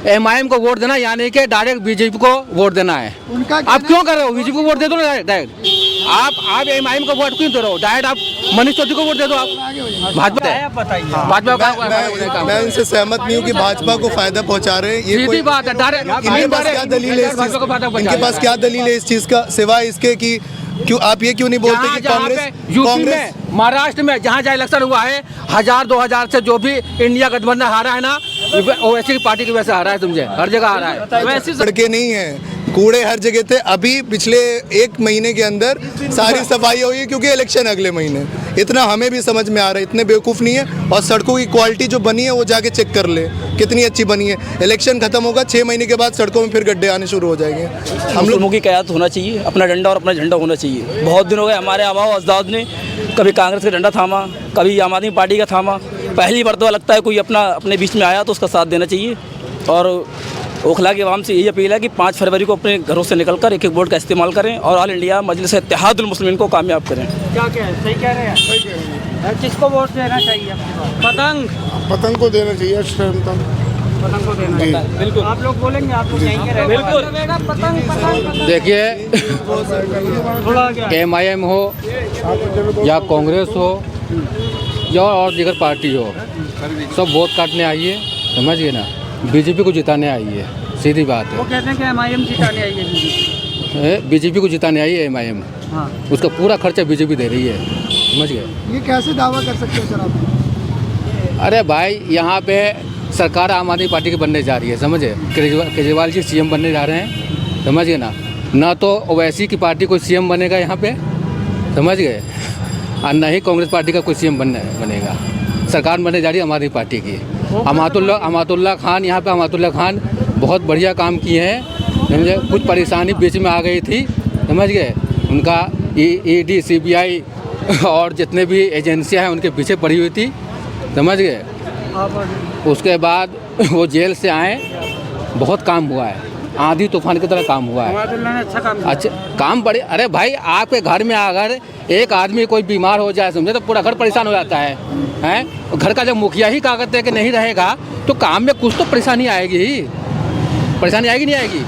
MIM को vote देना यानी कि डायरेक्ट बीजेपी को वोट देना है। आप क्यों कर रहे हो? बीजेपी को वोट दे दो ना डायरेक्ट। आप MIM को वोट क्यों दे रहे हो? डायरेक्ट आप मनीष चौधरी को वोट दे दो। आप भाजपा मैं इनसे सहमत नहीं हूँ कि भाजपा को फायदा पहुँचा रहे हैं। ये कोई बात है। इनके पास क्या दलील है? इनके पास क्या दलील है इस चीज का, सिवाय इसके कि क्यों आप ये क्यों नहीं बोलते कि कांग्रेस यूपी में, महाराष्ट्र में जहाँ जहाँ इलेक्शन हुआ है 1000-2000 से जो भी इंडिया गठबंधन हारा है ना, ओवैसी की पार्टी की वजह से हारा है। समझे, हर जगह हारा है। वैसे सड़कें नहीं है, कूड़े हर जगह थे। अभी पिछले 1 महीने के अंदर सारी सफाई हुई है क्योंकि इलेक्शन अगले महीने। इतना हमें भी समझ में आ रहा है, इतने बेवकूफ़ नहीं है। और सड़कों की क्वालिटी जो बनी है वो जाके चेक कर ले कितनी अच्छी बनी है। इलेक्शन खत्म होगा 6 महीने के बाद सड़कों में फिर गड्ढे आने शुरू हो जाएंगे। हम लोगों की क़यादत होना चाहिए, अपना डंडा और अपना झंडा होना चाहिए। बहुत दिन हो गए हमारे आबाओ अजदाद ने कभी कांग्रेस का डंडा थामा, कभी आम आदमी पार्टी का थामा। पहली मरतबा लगता है कोई अपने बीच में आया तो उसका साथ देना चाहिए। और ओखला के आवाम से यही अपील है कि 5 फरवरी को अपने घरों से निकलकर एक वोट का इस्तेमाल करें और ऑल इंडिया मजलिस इत्तेहादुल मुस्लिमीन को कामयाब करें। क्या है? सही कह रहे हैं। किसको वोट देना चाहिए? पतंग को देना चाहिए। पतंग को देना चाहिए। बिल्कुल। आप लोग बोलेंगे, आप लोग यहीं के बिल्कुल। पतंग देखिए, MIM हो या कांग्रेस हो या और दीगर पार्टी हो, सब वोट काटने आइए, समझ गए ना। बीजेपी को जिताने आई है, सीधी बात है। वो कहते हैं कि MIM जिताने आई है। बीजेपी को जिताने आई है MIM। हाँ। उसका पूरा खर्चा बीजेपी दे रही है, समझ गए। ये कैसे दावा कर सकते हैं सर आप? अरे भाई, यहाँ पे सरकार आम आदमी पार्टी की बनने जा रही है, समझे। केजरीवाल जी CM बनने जा रहे हैं, समझ गए ना तो ओवैसी की पार्टी कोई CM बनेगा यहाँ पे, समझ गए, और न ही कांग्रेस पार्टी का कोई CM बनेगा। सरकार बनने जा रही है आम आदमी पार्टी की। अमातुल्ला खान यहाँ पे अमातुल्ला खान बहुत बढ़िया काम किए हैं, समझे। कुछ परेशानी बीच में आ गई थी, समझ गए। उनका ED CBI और जितने भी एजेंसियां हैं उनके पीछे पड़ी हुई थी, समझ गए। उसके बाद वो जेल से आए, बहुत काम हुआ है, आंधी तूफान की तरह काम हुआ है। अच्छा काम बड़े। अरे भाई, आपके घर में अगर एक आदमी कोई बीमार हो जाए, समझे, तो पूरा घर परेशान हो जाता है। घर का जब मुखिया ही कागज दे के नहीं रहेगा तो काम में कुछ तो परेशानी आएगी ही। परेशानी आएगी नहीं आएगी?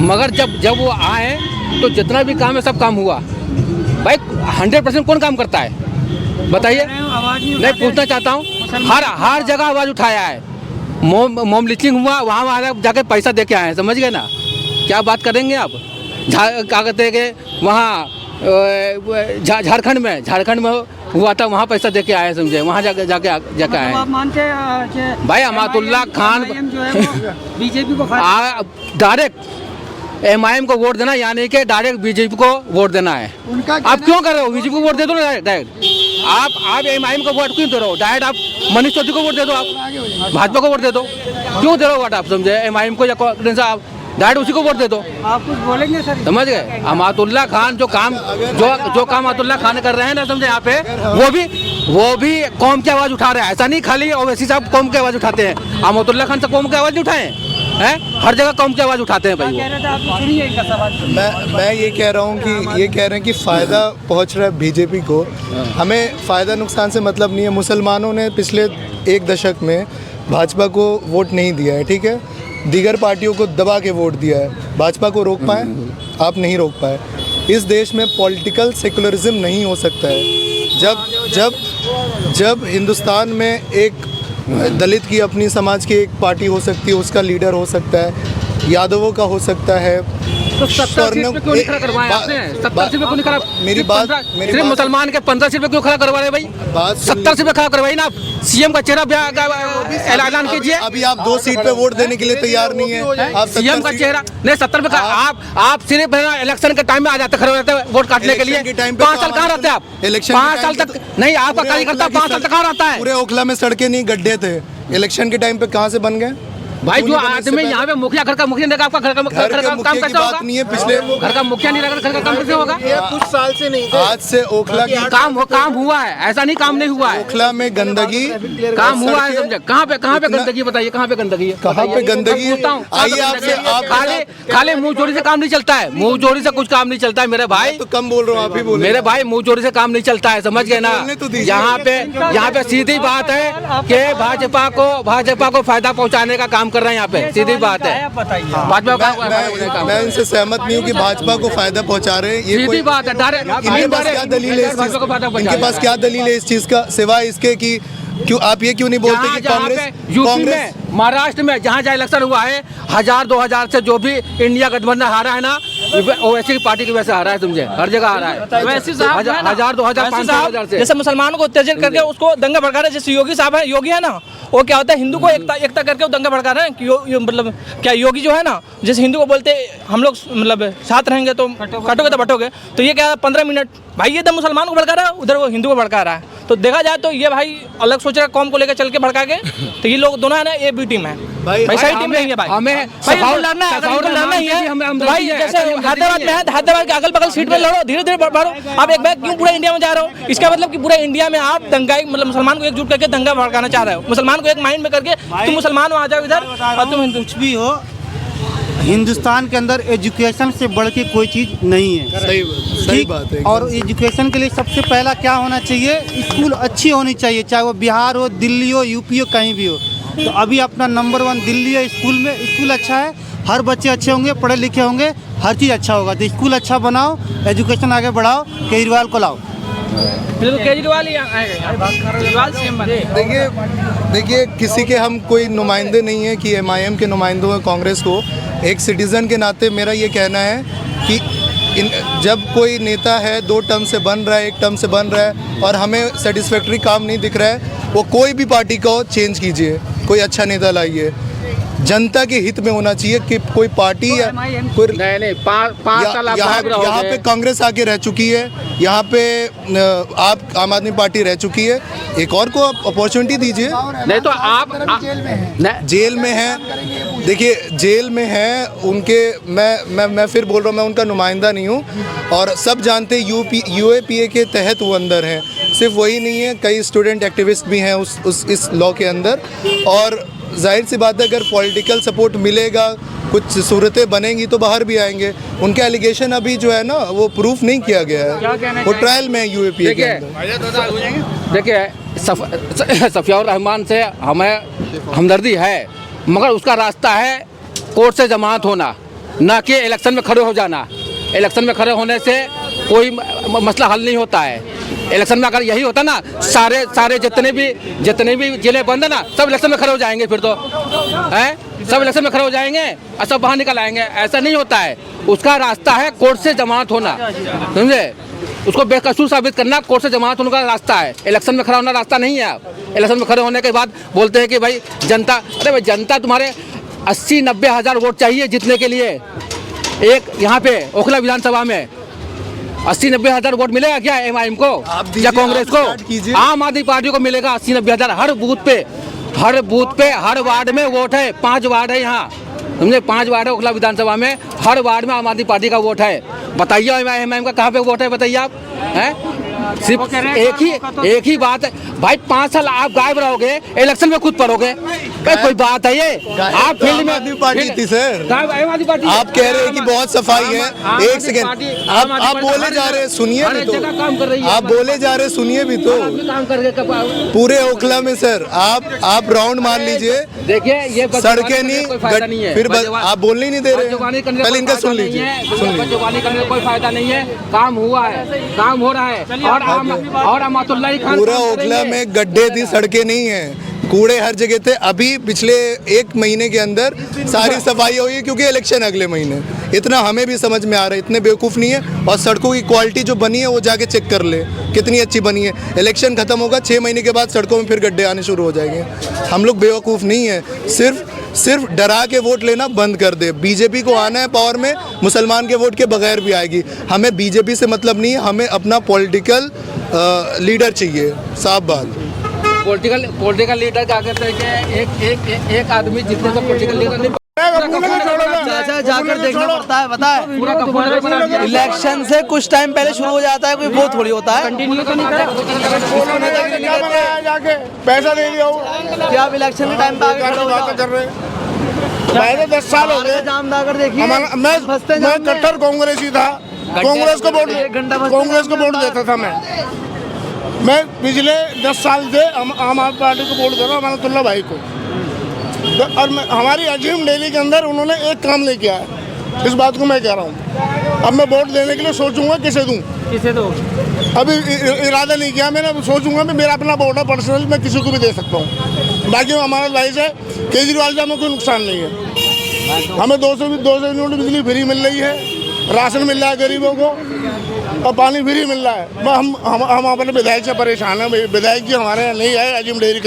मगर जब वो आए तो जितना भी काम है सब काम हुआ। भाई 100% कौन काम करता है बताइए? नहीं, पूछना चाहता हूँ। हर जगह आवाज़ उठाया है। मोम लीचिंग हुआ, वहाँ जाके पैसा दे के आए हैं, समझ गए ना। क्या बात करेंगे आप? क्या कहते हैं कि वहाँ झारखंड में हुआ था, वहाँ पैसा दे के आए, समझे। वहाँ जाके आए। आप मानते हैं भाई अमातुल्ला खान जो है वो बीजेपी को डायरेक्ट MIM को वोट देना यानी कि डायरेक्ट बीजेपी को वोट देना है। आप क्यों कर रहे हो? बीजेपी को वोट दे दो ना डायरेक्ट। आप MIM को वोट क्यों दे रहे हो? डायरेक्ट आप मनीष चौधरी को वोट दे दो। आप भाजपा को वोट दे दो। क्यों दे रहे हो वोट? आप समझे, MIM को या कांग्रेस, आप डायरेक्ट उसी को वोट दे दो। आप कुछ बोलेंगे सर? समझ गए। अमातुल्ला खान जो काम अमातुल्ला खान कर रहे हैं ना, समझे, यहाँ पे वो भी कौम की आवाज़ उठा रहे हैं। ऐसा नहीं खाली ओवैसी साहब कौम की आवाज़ उठाते हैं, अमातुल्ला खान से कौम की आवाज़ नहीं उठाए हैं। हर जगह कौम की आवाज़ उठाते हैं भाई वो। मैं ये कह रहा हूँ कि ये कह रहे हैं कि फ़ायदा पहुँच रहा है बीजेपी को। हमें फ़ायदा नुकसान से मतलब नहीं है। मुसलमानों ने पिछले 1 दशक में भाजपा को वोट नहीं दिया है, ठीक है। दीगर पार्टियों को दबा के वोट दिया है। भाजपा को रोक पाए? आप नहीं रोक पाए। इस देश में पॉलिटिकल सेकुलरिज्म नहीं हो सकता है। जब हिंदुस्तान में एक दलित की अपनी समाज की एक पार्टी हो सकती है, उसका लीडर हो सकता है, यादवों का हो सकता है। तो 70 सीट पे क्यों नहीं खड़ा करवाया आपने? 70 सीट पे क्यों नहीं खड़ा? सिर्फ मुसलमान के 15 सीट पे क्यों खड़ा करवा रहे भाई? 70 सीट पे खड़ा करवाई ना। CM का चेहरा ऐलान कीजिए। अभी आप 2 सीट पे वोट देने के लिए तैयार नहीं है। आप CM का चेहरा नहीं, 70 पे आप सिर्फ इलेक्शन के टाइम में आ जाते, खड़े रहते हैं वोट काटने के लिए। 5 साल कहाँ रहते हैं आप? 5 साल तक नहीं, आपका कार्यकर्ता 5 साल तक कहाँ रहता है? पूरे ओखला में सड़कें नहीं, गड्ढे थे। इलेक्शन के टाइम पे कहाँ से बन गए भाई? जो आदमी यहाँ पे मुखिया, घर का मुखिया देगा, आपका घर का काम कैसे होगा? नहीं है। पिछले घर का मुखिया नहीं रहेगा, घर का काम कैसे होगा? कुछ साल से नहीं थे। आज से ओखला की काम हुआ है, ऐसा नहीं काम नहीं हुआ है। ओखला में गंदगी काम हुआ है, समझे। कहाँ पे गंदगी बताइए? कहाँ पे गंदगी है? कहाँ पे गंदगी? आइए आपसे खाली मुंह चोरी से काम नहीं चलता है। मुंह चोरी से कुछ काम नहीं चलता है मेरे भाई। तो कम बोल रहा हूँ, आप ही बोल। मेरे भाई, मुंह चोरी से काम नहीं चलता है, समझ गए ना। यहाँ पे सीधी बात है कि भाजपा को फायदा पहुँचाने का काम काम कर रहे हैं यहाँ पे, सीधी बात है। भाजपा का मैं इनसे सहमत नहीं हूँ कि भाजपा को फायदा पहुंचा रहे हैं। ये सीधी बात है, इनके पास क्या दलील है इनके पास क्या दलील है इस चीज का, सिवाय इसके कि क्यों आप ये क्यों नहीं बोलते कि यूपी में, महाराष्ट्र में जहाँ जहाँ इलेक्शन हुआ है 1000-2000 से जो भी इंडिया गठबंधन हारा है ना, ओवैसी की पार्टी की वजह से हारा है, समझे, हर जगह हारा है। वैसे साहब 1000-2000 500,000 से जैसे मुसलमानों को उत्तेजित करके उसको दंगा भड़का रहे हैं, जैसे योगी साहब है, योगी है ना, वो क्या होता है हिंदू को एकता करके वो दंगा भड़का रहे हैं कि मतलब क्या योगी जो है ना, जैसे हिंदू को बोलते हम लोग मतलब साथ रहेंगे तो कटोगे तो बटोगे, तो ये क्या 15 मिनट भाई ये तो मुसलमान को भड़का रहा है, उधर वो हिंदू को भड़का रहा है। तो देखा जाए तो ये भाई अलग सोच रहा है, कौम को लेकर चल के भड़का के, तो ये लोग दोनों है ना, ये भी टीम है भाई, सही टीम नहीं है भाई। हमें लड़ना है, अगर इनको लड़ना ही है भाई, जैसे हैदराबाद में है, हैदराबाद के अगल बगल सीट में लड़ो, धीरे धीरे बढ़ो। आप एक बार क्यों पूरे इंडिया में जा रहे हो? इसका मतलब कि पूरे इंडिया में आप दंगाई मतलब मुसलमान को एकजुट करके दंगा भड़काना चाह रहे हो, मुसलमान को एक माइंड में करके तुम मुसलमान आ जाओ इधर और तुम हिंदू। कुछ भी हो, हिंदुस्तान के अंदर एजुकेशन से बढ़ के कोई चीज़ नहीं है। सही बात है। और एजुकेशन के लिए सबसे पहला क्या होना चाहिए, स्कूल अच्छी होनी चाहिए, चाहे वो बिहार हो, दिल्ली हो, यूपी हो, कहीं भी हो। तो अभी अपना नंबर 1 दिल्ली है, स्कूल में स्कूल अच्छा है, हर बच्चे अच्छे होंगे, पढ़े लिखे होंगे, हर चीज़ अच्छा होगा। तो स्कूल अच्छा बनाओ, एजुकेशन आगे बढ़ाओ, केजरीवाल को लाओ। केजरीवाल ही केजरीवाल सीएम बने। देखिए किसी के हम कोई नुमाइंदे नहीं है कि एमआईएम के नुमाइंदों हैं कांग्रेस को। एक सिटीज़न के नाते मेरा ये कहना है कि जब कोई नेता है 2 टर्म से बन रहा है, 1 टर्म से बन रहा है और हमें सेटिस्फैक्ट्री काम नहीं दिख रहा है, वो कोई भी पार्टी को चेंज कीजिए, कोई अच्छा नेता लाइए, जनता के हित में होना चाहिए कि कोई पार्टी या कोई नहीं 5 साल आप यहाँ पे कांग्रेस आके रह चुकी है, यहाँ पे आप आम आदमी पार्टी रह चुकी है, एक और को अपॉर्चुनिटी दीजिए। नहीं तो आप जेल में हैं, देखिए जेल में हैं उनके, मैं फिर बोल रहा हूँ, मैं उनका नुमाइंदा नहीं हूँ और सब जानते हैं यूएपीए के तहत वो अंदर हैं। सिर्फ वही नहीं है, कई स्टूडेंट एक्टिविस्ट भी हैं इस लॉ के अंदर। और जाहिर सी बात है अगर पॉलिटिकल सपोर्ट मिलेगा, कुछ सूरतें बनेंगी तो बाहर भी आएंगे। उनके एलिगेशन अभी जो है ना वो प्रूफ नहीं किया गया है, वो ट्रायल में है यूएपीए के अंदर। देखिए सफियाउर रहमान से हमें हमदर्दी है, मगर उसका रास्ता है कोर्ट से जमानत होना, ना कि इलेक्शन में खड़े हो जाना। इलेक्शन में खड़े होने से कोई मसला हल नहीं होता है। इलेक्शन में अगर यही होता ना, सारे जितने भी जिले बंद है ना, सब इलेक्शन में खड़े हो जाएंगे, फिर तो हैं सब इलेक्शन में खड़े हो जाएंगे और सब बाहर निकल आएंगे। ऐसा नहीं होता है, उसका रास्ता है कोर्ट से जमानत होना, समझे, उसको बेकसूर साबित करना कोर्ट से जमानत होने का रास्ता है, इलेक्शन में खड़ा होना रास्ता नहीं है। इलेक्शन में खड़े होने के बाद बोलते हैं कि भाई जनता, अरे भाई जनता तुम्हारे 80-90 हज़ार वोट चाहिए जीतने के लिए। एक यहाँ पे ओखला विधानसभा में 80-90 हज़ार वोट मिलेगा क्या एमआईएम को या कांग्रेस को? आम आदमी पार्टी को मिलेगा 80-90 हज़ार हर बूथ पे, हर वार्ड में वोट है। 5 वार्ड है यहाँ, समझे, 5 वार्ड है ओखला विधानसभा में, हर वार्ड में आम आदमी पार्टी का वोट है। बताइए एमआईएम का कहाँ पे वोट है, बताइए आप, हैं? सिर्फ एक ही बात है भाई, 5 साल आप गायब रहोगे, इलेक्शन में खुद पढ़ोगे, कोई बात है ये? आप फील्ड में आदमी पार्टी थी सर, आप कह रहे हैं कि बहुत सफाई है। एक सेकेंड, आप बोले जा रहे हैं, सुनिए भी तो, आप बोले जा रहे हैं, सुनिए भी तो। पूरे ओखला में सर आप राउंड मार लीजिए, देखिए ये सड़कें नहीं, फिर आप बोलने ही नहीं दे रहे, पहले इनका सुन लीजिए। बदजुबानी करने का कोई फायदा नहीं है, काम हुआ है, काम हो रहा है। और अमातुल्लाह खान पूरा ओखला में गड्ढे थी, सड़कें नहीं है, कूड़े हर जगह थे। अभी पिछले 1 महीने के अंदर सारी सफाई हुई है क्योंकि इलेक्शन अगले महीने। इतना हमें भी समझ में आ रहा है, इतने बेवकूफ़ नहीं है। और सड़कों की क्वालिटी जो बनी है वो जाके चेक कर ले कितनी अच्छी बनी है। इलेक्शन खत्म होगा, 6 महीने के बाद सड़कों में फिर गड्ढे आने शुरू हो जाएंगे। हम लोग बेवकूफ़ नहीं है, सिर्फ डरा के वोट लेना बंद कर दे। बीजेपी को आना है पावर में, मुसलमान के वोट के बगैर भी आएगी। हमें बीजेपी से मतलब नहीं है, हमें अपना पॉलिटिकल लीडर चाहिए, साफ बात। पॉलिटिकल लीडर क्या कहते हैं कि एक आदमी जितने को पॉलिटिकल लीडर नहीं अच्छा जाकर देखना पड़ता है, पता है इलेक्शन से कुछ टाइम पहले शुरू हो जाता है, कोई वो थोड़ी होता है। पैसा दे दिया क्या आप इलेक्शन के टाइम पे आगे खड़े हो जाओ? पहले 10 साल हो गए, जाम दाकर देखिए, मैं कट्टर कांग्रेसी था, कांग्रेस को वोट देता था। मैं पिछले 10 साल से आम आदमी पार्टी को वोट दे रहा हूँ, अमानतुल्लाह भाई को। तो और हमारी अजीम डेयरी के अंदर उन्होंने एक काम नहीं किया है, इस बात को मैं कह रहा हूँ। अब मैं वोट देने के लिए सोचूंगा किसे दूँ, किसे दो? अभी इरादा नहीं किया मैंने, सोचूंगा मैं, मेरा अपना वोट है पर्सनल, मैं किसी को भी दे सकता हूँ। बाकी हमारा एडवाइस है, केजरीवाल से हमें कोई नुकसान नहीं है। हमें 200 यूनिट बिजली फ्री मिल रही है, राशन मिल रहा है गरीबों को और पानी फ्री मिल रहा है। हम अपने विधायक से परेशान हैं, विधायक जी हमारे यहाँ नहीं आए अजीम डेयरी